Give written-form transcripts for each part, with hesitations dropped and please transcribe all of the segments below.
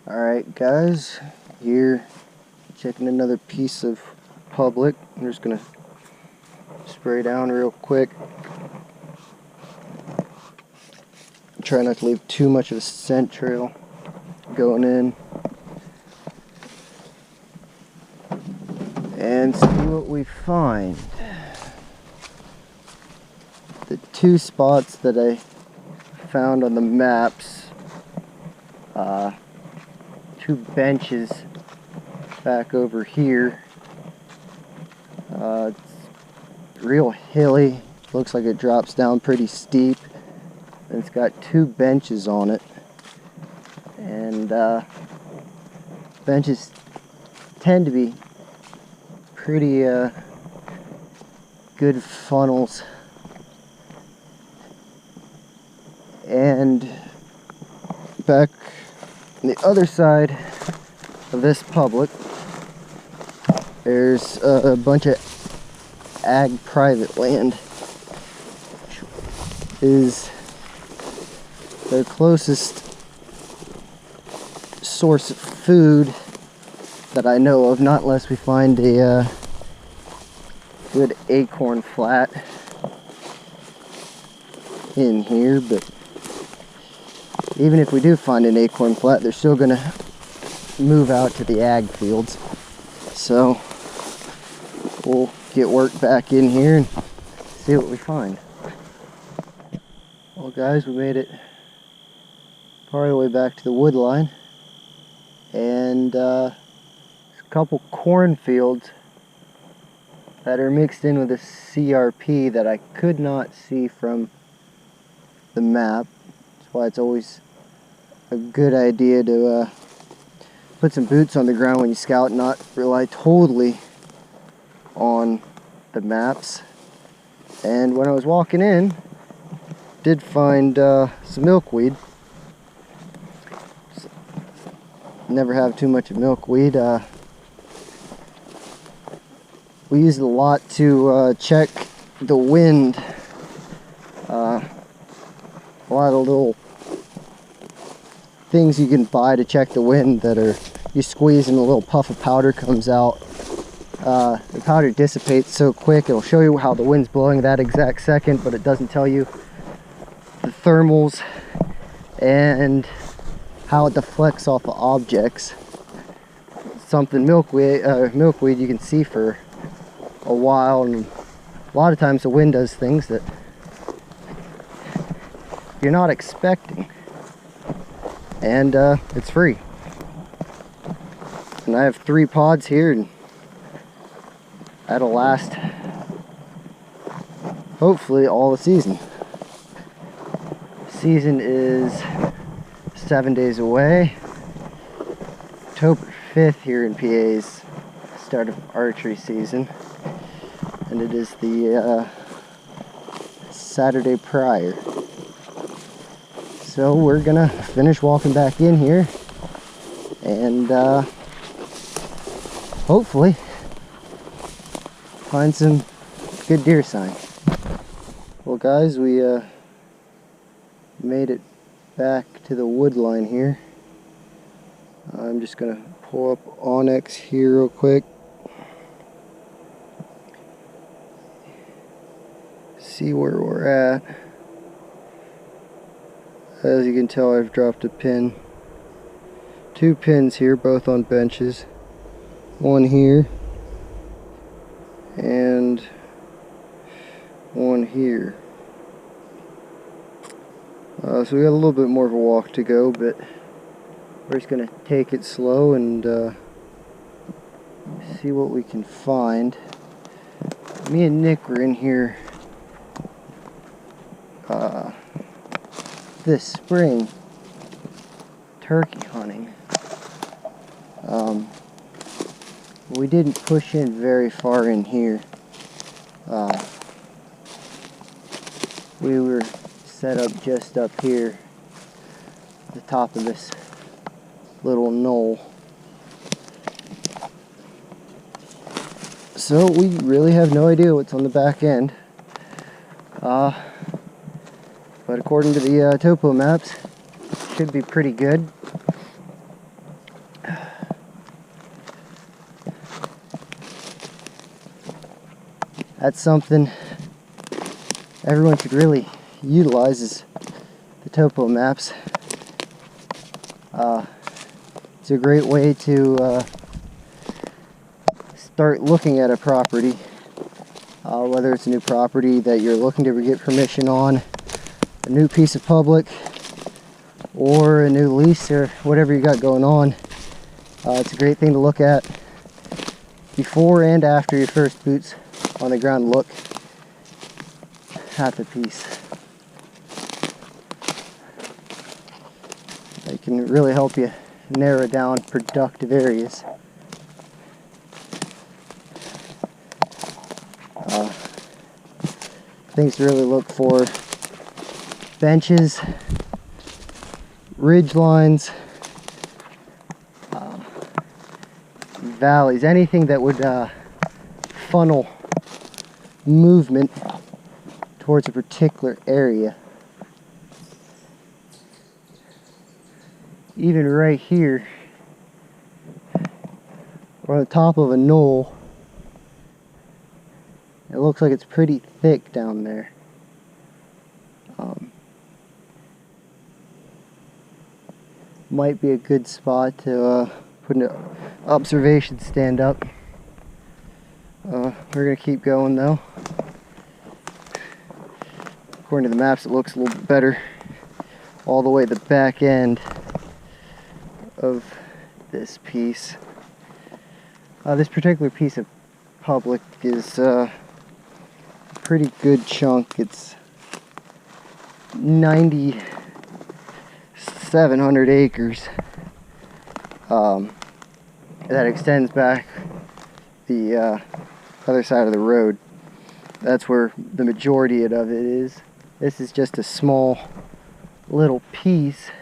Alright guys, here checking another piece of public. I'm just gonna spray down real quick. Try not to leave too much of a scent trail going in. And see what we find. The two spots that I found on the maps, two benches back over here. It's real hilly, looks like it drops down pretty steep, and it's got two benches on it, and benches tend to be pretty good funnels. And back on the other side of this public, there's a bunch of ag private land. Is their closest source of food that I know of, not unless we find a good acorn flat in here. But even if we do find an acorn flat, they're still gonna move out to the ag fields. So we'll get work back in here and see what we find. Well guys, we made it part of the way back to the wood line, and a couple cornfields that are mixed in with a CRP that I could not see from the map. That's why it's always a good idea to put some boots on the ground when you scout and not rely totally on the maps. And when I was walking in, did find some milkweed. Never have too much of milkweed. We use it a lot to check the wind. A lot of little things you can buy to check the wind that are, you squeeze and a little puff of powder comes out. The powder dissipates so quick, it'll show you how the wind's blowing that exact second, but it doesn't tell you the thermals and how it deflects off of objects. Something milkweed you can see for a while, and a lot of times the wind does things that you're not expecting, and it's free. And I have 3 pods here, and that'll last hopefully all the season. Season is 7 days away. October 5th here in PA is start of archery season, and it is the Saturday prior. So we're gonna finish walking back in here and hopefully find some good deer sign. Well guys, we made it back to the wood line here. I'm just gonna pull up Onyx here real quick. See where we're at. As you can tell, I've dropped a pin. 2 pins here, both on benches. One here and one here. So we got a little bit more of a walk to go, but we're just gonna take it slow and see what we can find. Me and Nick were in here this spring turkey hunting. We didn't push in very far in here. We were set up just up here at the top of this little knoll. So we really have no idea what's on the back end. But according to the topo maps, should be pretty good. that's something everyone should really utilize, is the topo maps. It's a great way to start looking at a property, whether it's a new property that you're looking to get permission on, a new piece of public, or a new lease, or whatever you got going on. It's a great thing to look at before and after your first boots on the ground. Look at the piece. It can really help you narrow down productive areas. Things to really look for: benches, ridge lines, valleys, anything that would funnel movement towards a particular area. Even right here, we're on the top of a knoll. It looks like it's pretty thick down there. Might be a good spot to put an observation stand up. We're going to keep going though. According to the maps, it looks a little bit better all the way to the back end of this piece. This particular piece of public is a pretty good chunk. It's 9,700 acres. That extends back the other side of the road. That's where the majority of it is. This is just a small little piece.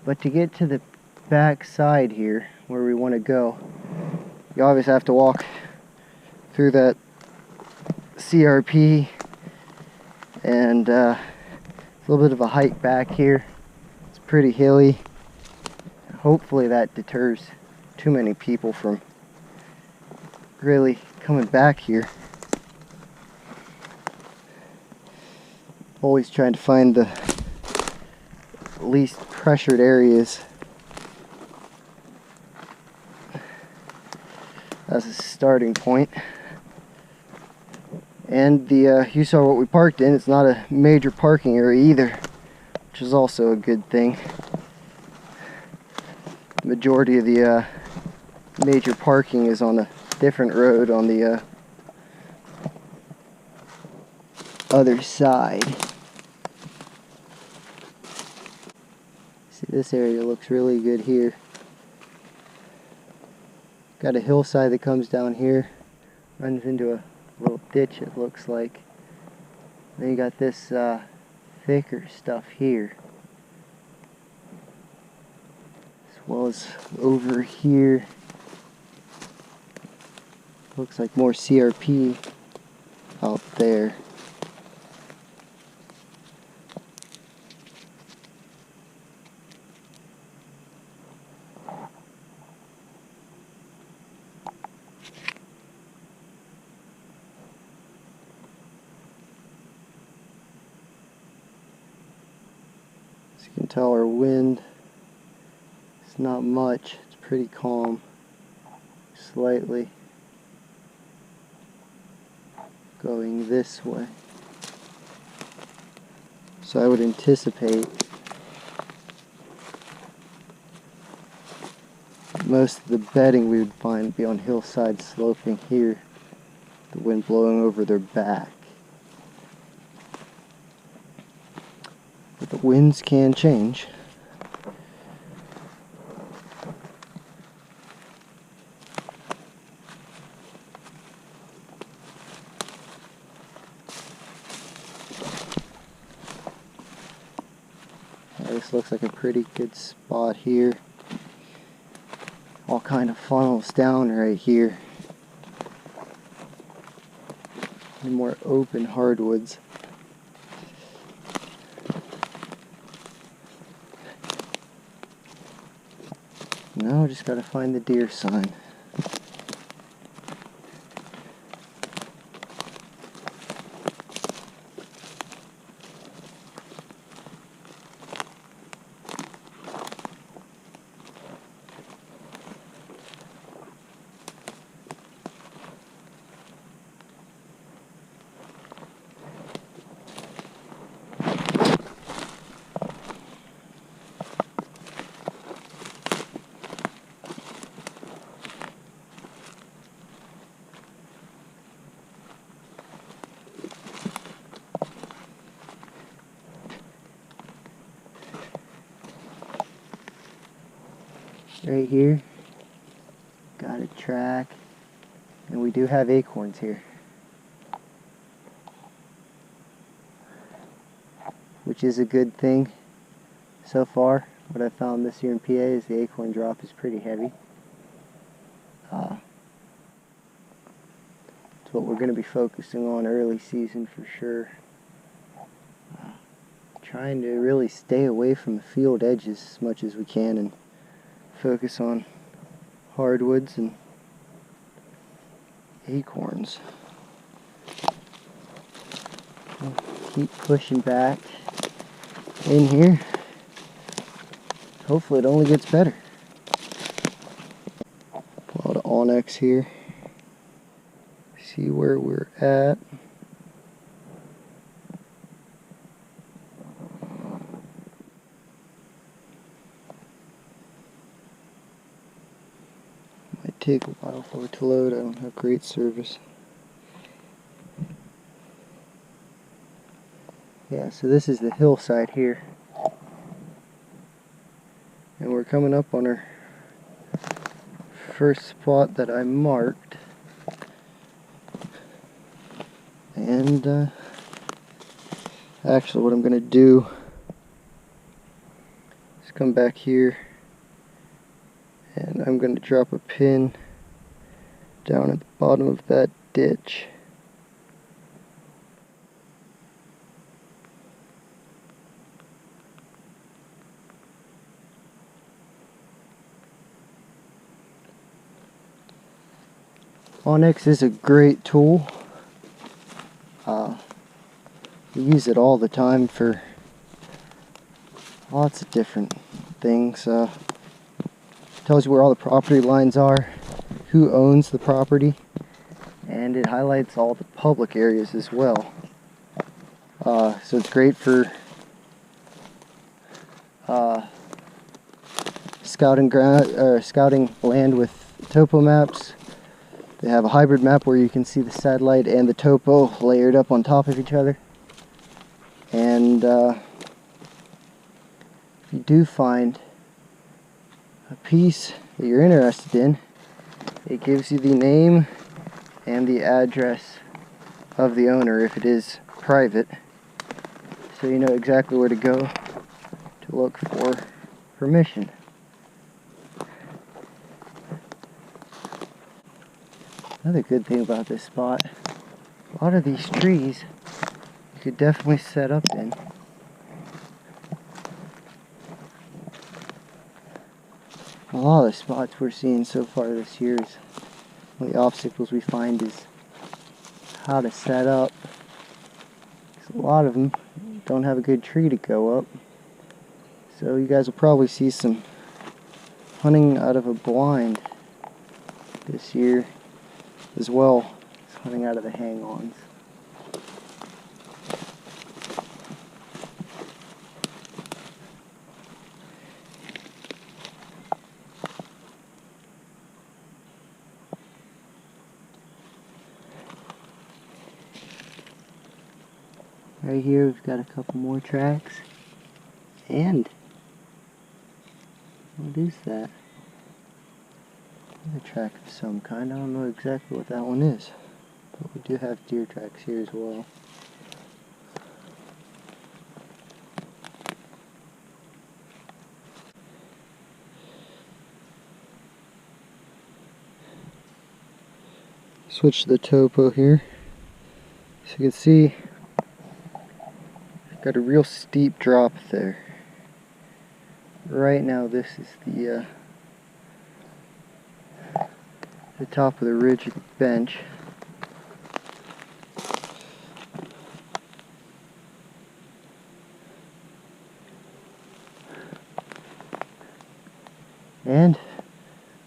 But to get to the back side here, where we want to go, you obviously have to walk through that CRP, and a little bit of a hike back here. It's pretty hilly. Hopefully that deters too many people from really coming back here. Always trying to find the least pressured areas. That's a starting point. And you saw what we parked in. It's not a major parking area either, which is also a good thing. The majority of the major parking is on a different road on the other side. See, this area looks really good here. Got a hillside that comes down here, runs into a little ditch, it looks like. Then you got this thicker stuff here, as well as over here. Looks like more CRP out there. As you can tell, our wind is not much. It's pretty calm, slightly going this way. So I would anticipate most of the bedding we would find would be on hillside sloping here, the wind blowing over their back. But the winds can change. This looks like a pretty good spot here. All kind of funnels down right here. And more open hardwoods. Now just gotta find the deer sign. right here. Got a track, and we do have acorns here, which is a good thing so far. What I found this year in PA is the acorn drop is pretty heavy. It's what we're going to be focusing on early season for sure. Trying to really stay away from the field edges as much as we can and focus on hardwoods and acorns. We'll keep pushing back in here. Hopefully it only gets better. A lot of onyx here. See where we're at. Might take a while for it to load. I don't have great service. Yeah, so this is the hillside here. And we're coming up on our first spot that I marked. And actually what I'm going to do is come back here and I'm going to drop a pin down at the bottom of that ditch. Onyx is a great tool. We use it all the time for lots of different things. Tells you where all the property lines are, who owns the property, and it highlights all the public areas as well. So it's great for scouting land with topo maps. They have a hybrid map where you can see the satellite and the topo layered up on top of each other. And if you do find a piece that you're interested in, it gives you the name and the address of the owner if it is private, so you know exactly where to go to look for permission. Another good thing about this spot, a lot of these trees you could definitely set up in. A lot of the spots we're seeing so far this year is one of the obstacles we find is how to set up. A lot of them don't have a good tree to go up. So you guys will probably see some hunting out of a blind this year as well as hunting out of the hang-ons. Right here we've got a couple more tracks, and what is that? A track of some kind. I don't know exactly what that one is, but we do have deer tracks here as well. Switch to the topo here, so you can see got a real steep drop there. Right now this is the top of the ridge of the bench. And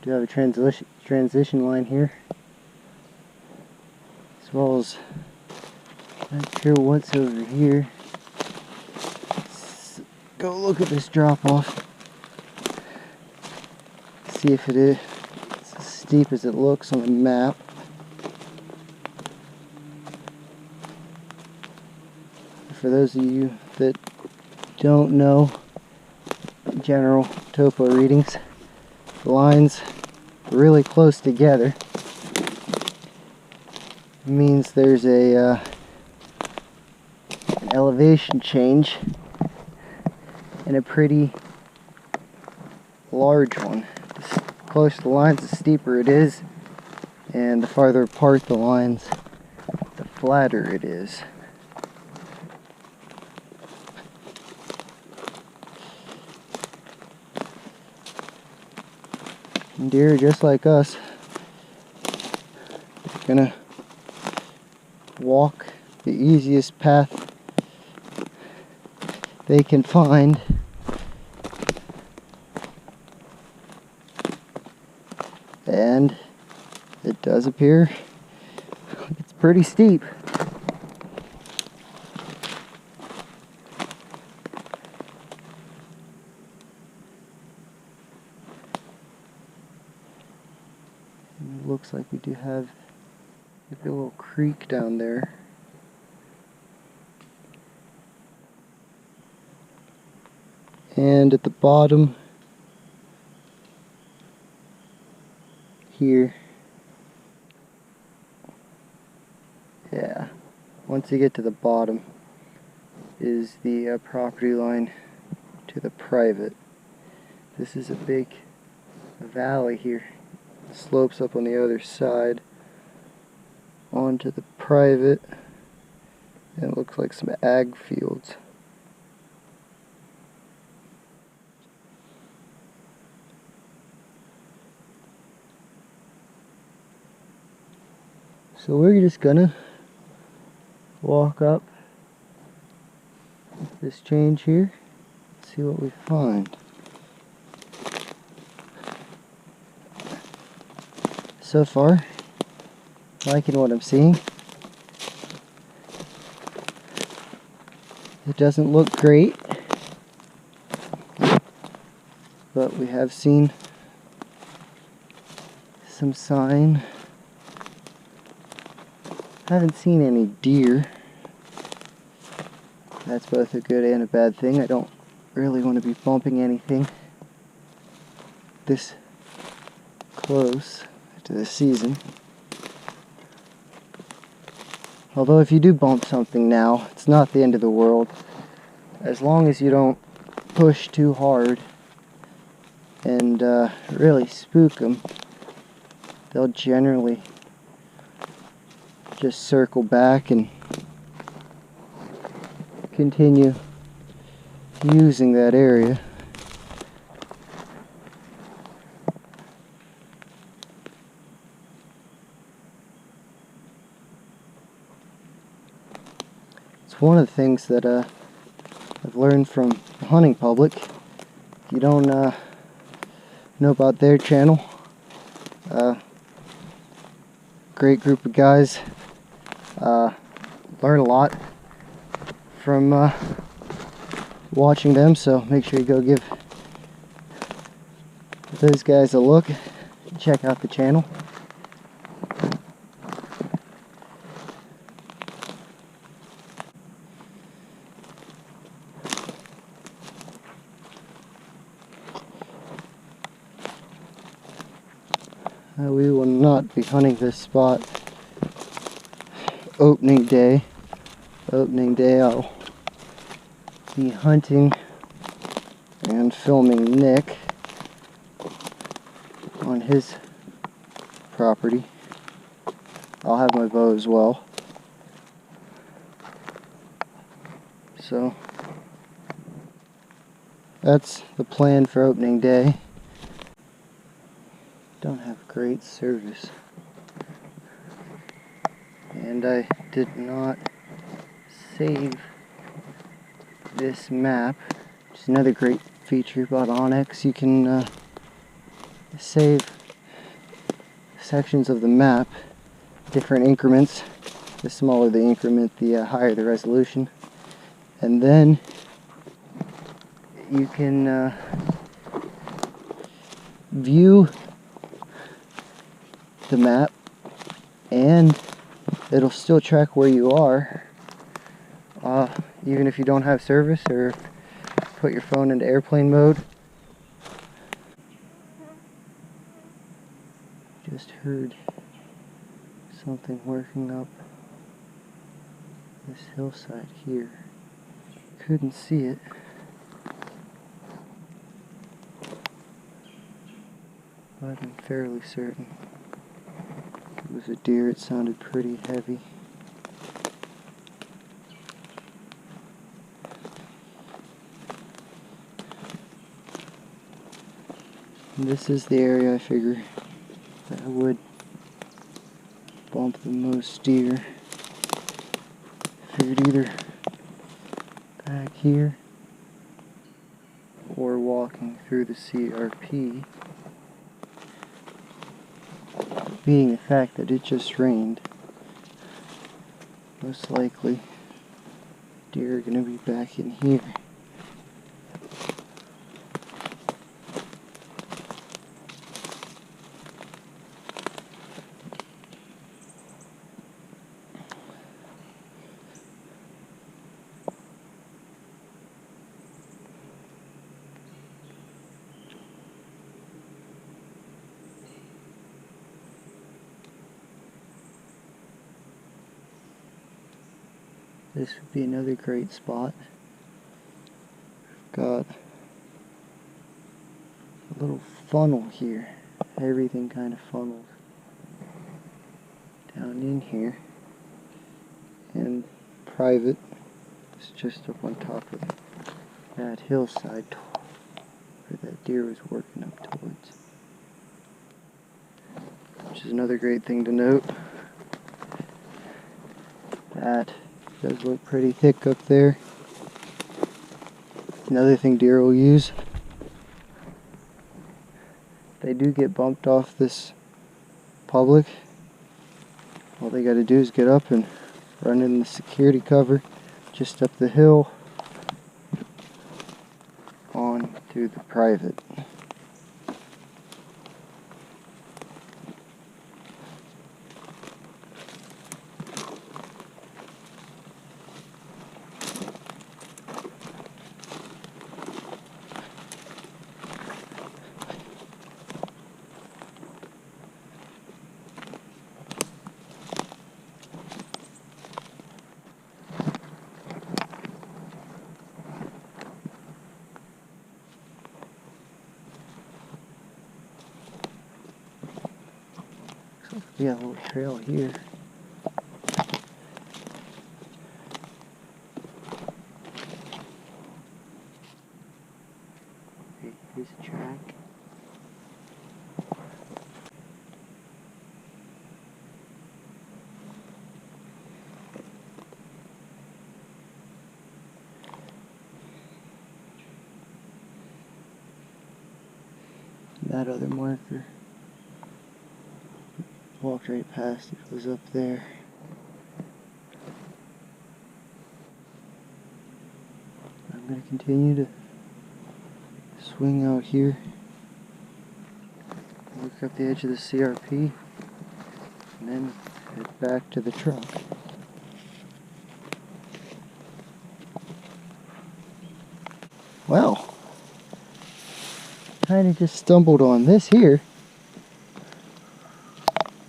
do have a transition line here, as well as not sure what's over here. Let's go look at this drop off. See if it is as steep as it looks on the map. For those of you that don't know general topo readings, the lines really close together. It means there's an elevation change, and a pretty large one. The closer the lines, the steeper it is, and the farther apart the lines, the flatter it is. And deer, just like us, they're gonna walk the easiest path they can find. And it does appear it's pretty steep. And it looks like we do have maybe a little creek down there. And at the bottom here, yeah, once you get to the bottom is the property line to the private. This is a big valley here. It slopes up on the other side onto the private, and it looks like some ag fields. So we're just gonna walk up this change here, see what we find. So far, liking what I'm seeing. It doesn't look great, but we have seen some sign. Haven't seen any deer. That's both a good and a bad thing. I don't really want to be bumping anything this close to the season. Although if you do bump something now, it's not the end of the world. As long as you don't push too hard and really spook them, they'll generally just circle back and continue using that area. It's one of the things that I've learned from the hunting public. If you don't know about their channel, great group of guys. Learn a lot from watching them, so make sure you go give those guys a look. Check out the channel. We will not be hunting this spot opening day. Opening day I'll be hunting and filming Nick on his property. I'll have my bow as well. So that's the plan for opening day. Don't have great service, and I did not save this map. It's another great feature about onX. You can save sections of the map, different increments. The smaller the increment, the higher the resolution, and then you can view the map, and it'll still track where you are, even if you don't have service or put your phone into airplane mode. Just heard something working up this hillside here. Couldn't see it. But I'm fairly certain it was a deer. It sounded pretty heavy. And this is the area I figure that I would bump the most deer. Figured either back here or walking through the CRP. Being the fact that it just rained, most likely deer are going to be back in here. This would be another great spot. Got a little funnel here. Everything kind of funnels down in here. And private is just up on top of that hillside where that deer was working up towards. Which is another great thing to note. That does look pretty thick up there. Another thing deer will use. They do get bumped off this public. All they gotta do is get up and run in the security cover just up the hill on to the private. Yeah, a little trail here. Okay, here's a track. That other marker. Walked right past it, was up there. I'm going to continue to swing out here, look up the edge of the CRP, and then head back to the truck. Well, kind of just stumbled on this here.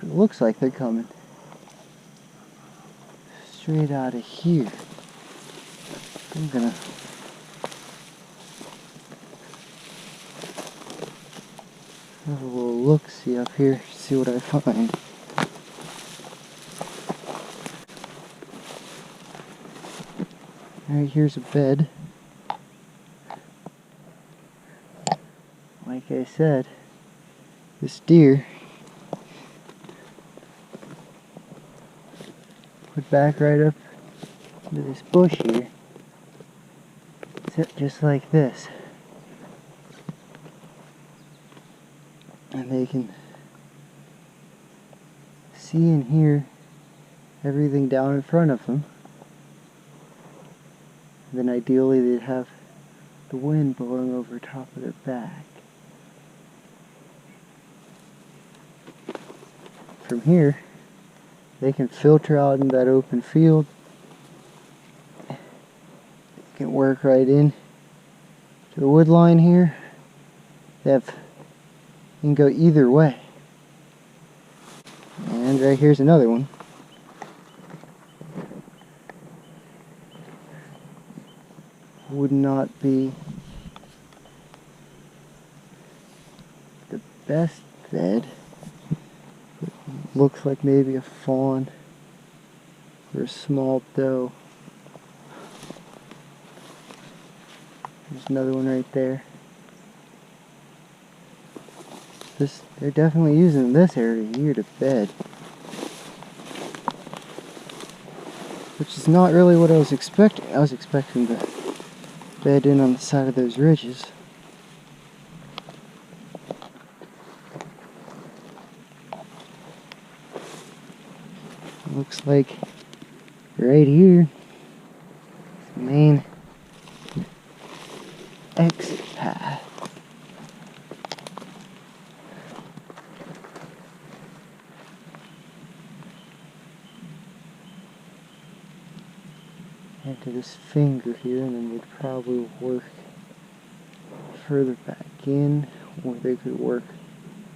It looks like they're coming straight out of here. I'm gonna have a little look-see up here, see what I find. Alright, here's a bed. Like I said, this deer put back right up into this bush here. Sit just like this. And they can see and hear everything down in front of them. And then ideally they'd have the wind blowing over top of their back. From here, they can filter out in that open field. They can work right in to the wood line here. You can go either way. And right here's another one. Would not be the best bed. Looks like maybe a fawn or a small doe. There's another one right there. They're definitely using this area here to bed. Which is not really what I was expecting. I was expecting to bed in on the side of those ridges. Looks like right here, the main exit path. Head to this finger here, and then they'd probably work further back in, or they could work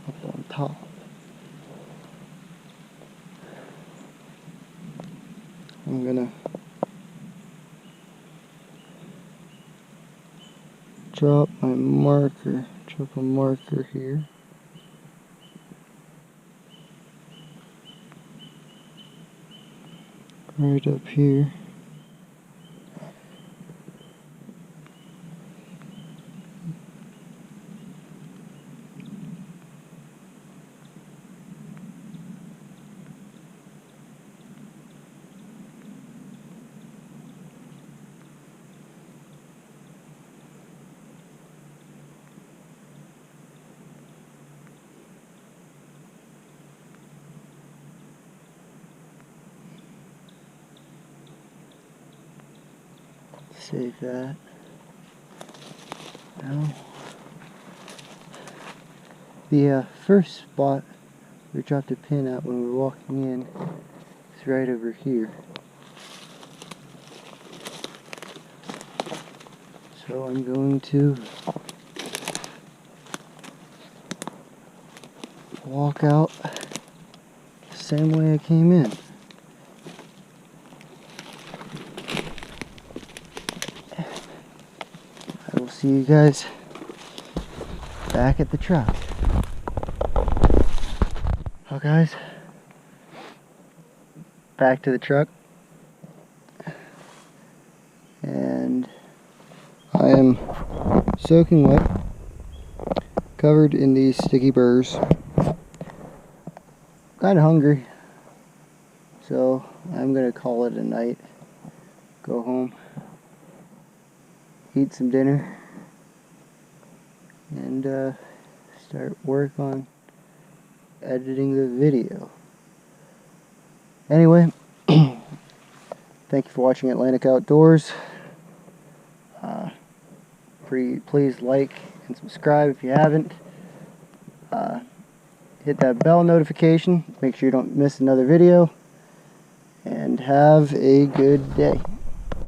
up on top. I'm gonna drop a marker here. Right up here. Save that. Now, the first spot we dropped a pin at when we were walking in is right over here. So I'm going to walk out the same way I came in. I will see you guys back at the truck. Well guys, back to the truck. And I am soaking wet, covered in these sticky burrs. Kind of hungry, so I'm gonna call it a night. Go home, eat some dinner, and start work on editing the video. Anyway, thank you for watching Atlantic Outdoors. Please like and subscribe if you haven't. Hit that bell notification, make sure you don't miss another video, and have a good day.